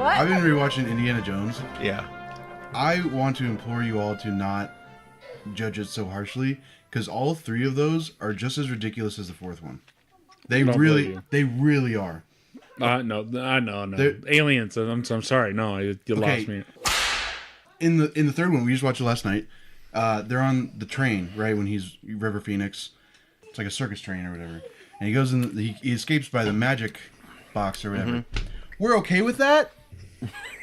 I've been rewatching Indiana Jones. Yeah. I want to implore you all to not judge it so harshly, because all three of those are just as ridiculous as the fourth one. They really are. No. Aliens. I'm sorry. No, you lost me. In the third one, we just watched it last night. They're on the train, right? When he's River Phoenix, it's like a circus train or whatever, and he goes in. He escapes by the magic box or whatever. Mm-hmm. We're okay with that.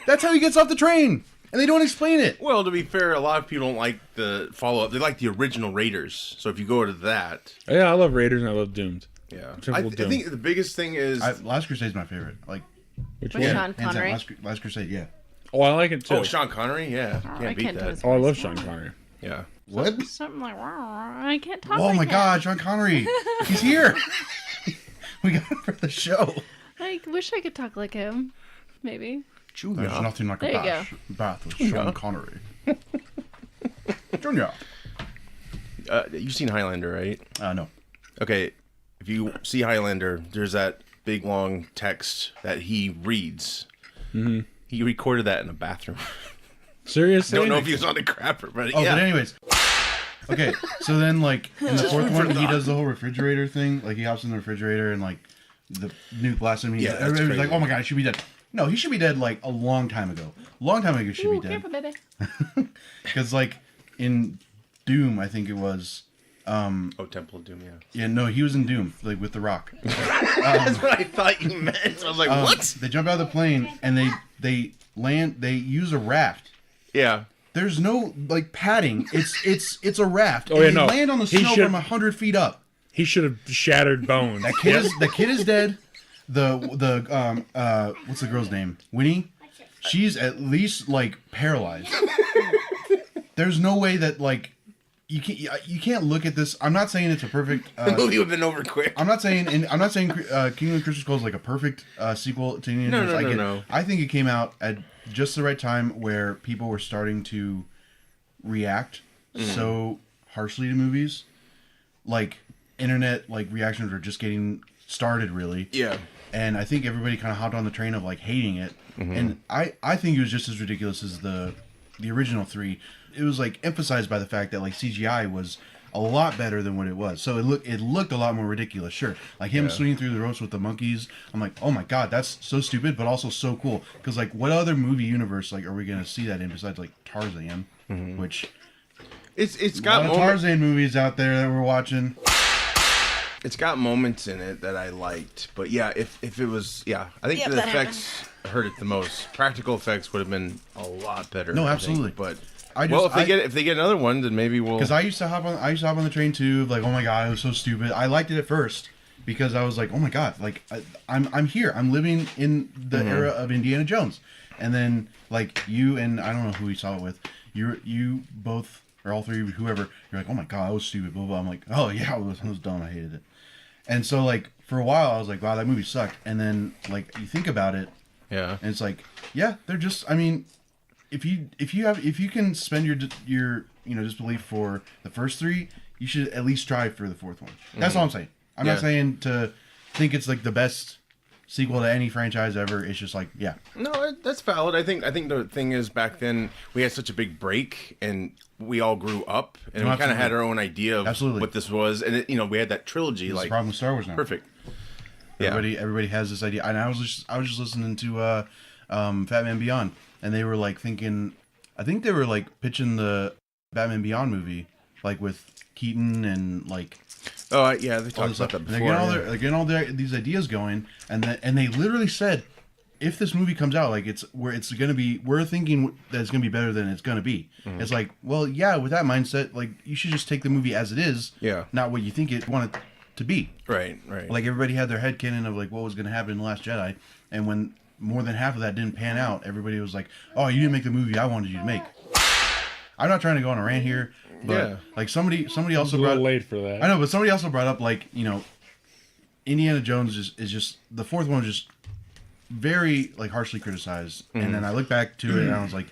That's how he gets off the train, and they don't explain it. Well, to be fair, a lot of people don't like the follow up. They like the original Raiders. So if you go to that, yeah, I love Raiders and I love Doomed. Yeah, I think the biggest thing is Last Crusade's my favorite. Like, which one? Sean Connery. Last Crusade, yeah. Oh, I like it too. Oh, Sean Connery, yeah, can't beat that. Oh, I love Sean Connery. Yeah. What? Something like, I can't talk. Oh my God, Sean Connery, he's here. We got him for the show. I wish I could talk like him. Maybe. There's nothing like a bath with Sean Connery. Junior. You've seen Highlander, right? No. Okay, if you see Highlander, there's that big long text that he reads. Mm-hmm. He recorded that in a bathroom. Seriously? Don't know if he was on the crapper, but yeah. But anyways. Okay, so then like in the fourth one, he does the whole refrigerator thing. Like he hops in the refrigerator and like the nuke blasts him. Yeah, everybody's like, "Oh my God, he should be dead." No, he should be dead like a long time ago. Long time ago, he should be dead. Careful, baby. Because like in Doom, I think it was. Temple of Doom, yeah. Yeah, no, he was in Doom, like with The Rock. That's what I thought you meant. I was like, what? They jump out of the plane and they land. They use a raft. Yeah. There's no like padding. It's a raft. Oh, and yeah, they no. land on the snow from 100 feet up. He should have shattered bones. The kid is dead. The what's the girl's name? Winnie. She's at least like paralyzed. There's no way that like you can't look at this. I'm not saying it's a perfect. The movie would have been over quick. I'm not saying Kingdom of the Crystal Skull is like a perfect sequel to Indiana Jones. No. I think it came out at just the right time where people were starting to react so harshly to movies. Like internet reactions were just getting started really. Yeah. And I think everybody kind of hopped on the train of like hating it. Mm-hmm. And I think it was just as ridiculous as the original three. It was like emphasized by the fact that like CGI was a lot better than what it was. So it looked a lot more ridiculous. Sure, like him swinging through the ropes with the monkeys. I'm like, oh my God, that's so stupid, but also so cool. Because like, what other movie universe like are we gonna see that in besides like Tarzan, which it's got a lot of Tarzan movies out there that we're watching. It's got moments in it that I liked, but yeah, if it was, I think the effects hurt it the most. Practical effects would have been a lot better. No, absolutely, but. If they get another one, then maybe we'll. Because I used to hop on the train too. Like, oh my God, it was so stupid. I liked it at first because I was like, oh my God, like I'm here. I'm living in the era of Indiana Jones. And then like you and I don't know who we saw it with. You both or all three, whoever. You're like, oh my God, that was stupid. Blah blah. I'm like, oh yeah, it was dumb. I hated it. And so like for a while, I was like, wow, that movie sucked. And then like you think about it, and it's like, yeah, they're just. I mean. If you can spend your disbelief for the first three, you should at least try for the fourth one. That's all I'm saying. I'm not saying to think it's like the best sequel to any franchise ever. It's just like, yeah. No, that's valid. I think the thing is back then we had such a big break and we all grew up and we kind of had our own idea of what this was, and we had that trilogy. That's the problem with Star Wars now. Perfect. Everybody has this idea, and I was just listening to Batman Beyond. And they were like thinking, I think they were like pitching the Batman Beyond movie, like with Keaton and like. Oh yeah, they talked about that before. They're getting all these ideas going, and they literally said, if this movie comes out, like we're thinking that it's gonna be better than it's gonna be. Mm-hmm. It's like, well, yeah, with that mindset, like you should just take the movie as it is, not what you think it wanted to be. Right. Like everybody had their headcanon of like what was gonna happen in The Last Jedi, and when more than half of that didn't pan out, everybody was like, oh, you didn't make the movie I wanted you to make. I'm not trying to go on a rant here, but like somebody also brought late for that. I know, but somebody also brought up like, Indiana Jones is just the fourth one was just very like harshly criticized. And then I look back to it and I was like,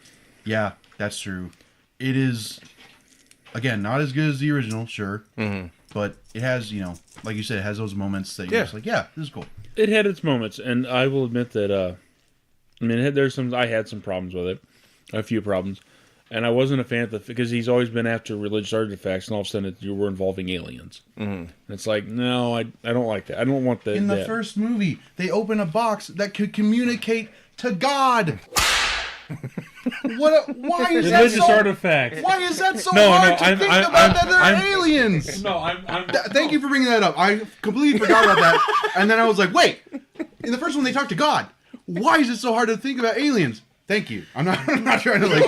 yeah, that's true. It is again not as good as the original, sure. But it has, like you said, it has those moments that you're just like, yeah, this is cool. It had its moments, and I will admit that I mean, I had some problems with it, a few problems, and I wasn't a fan of because he's always been after religious artifacts, and all of a sudden you were involving aliens. And it's like, no, I don't like that. I don't want that. In the first movie, they open a box that could communicate to God. Why is that so? Artifact. Why is that so hard to think about that they're aliens? No, Thank you for bringing that up. I completely forgot about that, and then I was like, wait. In the first one, they talk to God. Why is it so hard to think about aliens? Thank you. I'm not trying to like.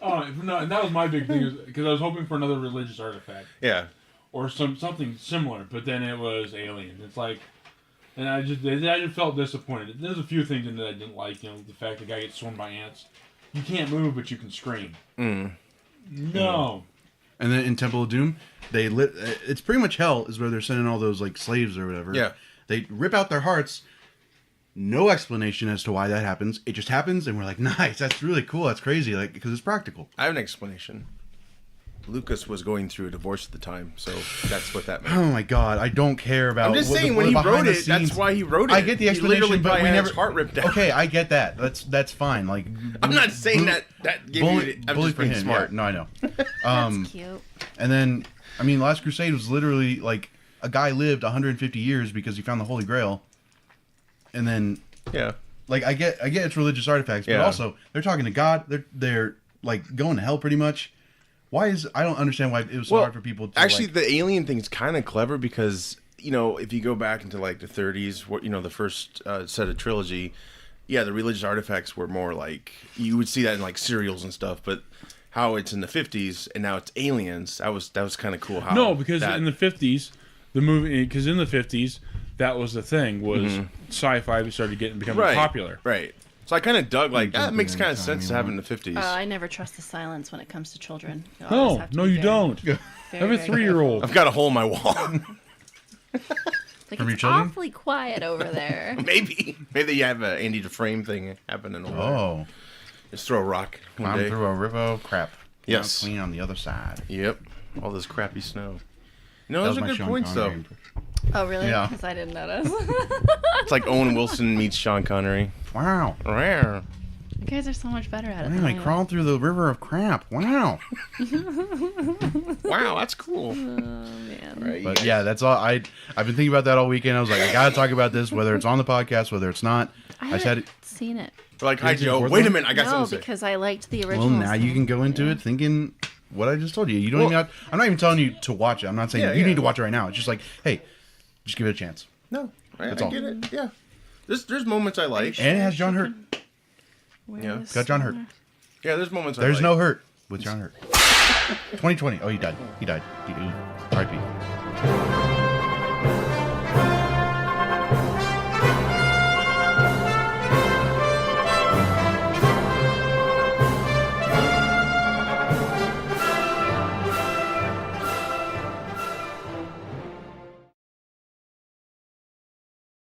Oh no, and that was my big thing because I was hoping for another religious artifact. Yeah. Or something similar, but then it was aliens. It's like. And I just felt disappointed. There's a few things in that I didn't like. You know, the fact the guy gets swarmed by ants. You can't move, but you can scream. No. And then in Temple of Doom, they lit. It's pretty much hell is where they're sending all those like slaves or whatever. Yeah. They rip out their hearts. No explanation as to why that happens. It just happens, and we're like, nice. That's really cool. That's crazy. Like because it's practical. I have an explanation. Lucas was going through a divorce at the time, so that's what that meant. Oh my God, I don't care about. I'm just saying when he wrote it, that's why he wrote it. I get the explanation, but we never. His heart ripped out. Okay, I get that. That's fine. Like I'm not saying that gave you. I'm just being smart. Yeah, no, I know. That's cute. And then, I mean, Last Crusade was literally like a guy lived 150 years because he found the Holy Grail, and then like I get it's religious artifacts, but also they're talking to God. They're like going to hell pretty much. I don't understand why it was so hard for people to actually the alien thing's kind of clever because if you go back into like the 30s, the first set of Trilogy, the religious artifacts were more like you would see that in like serials and stuff, but how it's in the 50s and now it's aliens, that was kind of cool. Because in the 50s the movie, because in the 50s that was the thing, was sci-fi started becoming popular, right? So I kind of dug that makes kind of sense to have in the 50s. I never trust the silence when it comes to children. No, you don't. I have a 3-year-old. I've got a hole in my wall. Like, it's awfully quiet over there. Maybe you have a Andy Dufresne thing happening over there. Just throw a rock one day. Through a river of crap. Yes. Clean on the other side. Yep. All this crappy snow. No, those are good points, though. Oh, really? Yeah. Because I didn't notice. It's like Owen Wilson meets Sean Connery. Wow. Rare. You guys are so much better at it. Man, I crawled through the river of crap. Wow. Wow, that's cool. Oh, man. Right. But yeah, that's all. I've been thinking about that all weekend. I was like, I gotta talk about this, whether it's on the podcast, whether it's not. I haven't seen it. Like, hi Joe. Wait a minute, I got something to say. Because I liked the original. Well, now you can go into it thinking what I just told you. You don't even have, I'm not even telling you to watch it. I'm not saying you need to watch it right now. It's just like, hey, just give it a chance. No, I get it. Yeah, there's moments I like. And it has John Hurt. It's got John Hurt. Yeah, there's moments. There's no Hurt with John Hurt. 2020. Oh, he died. R.I.P.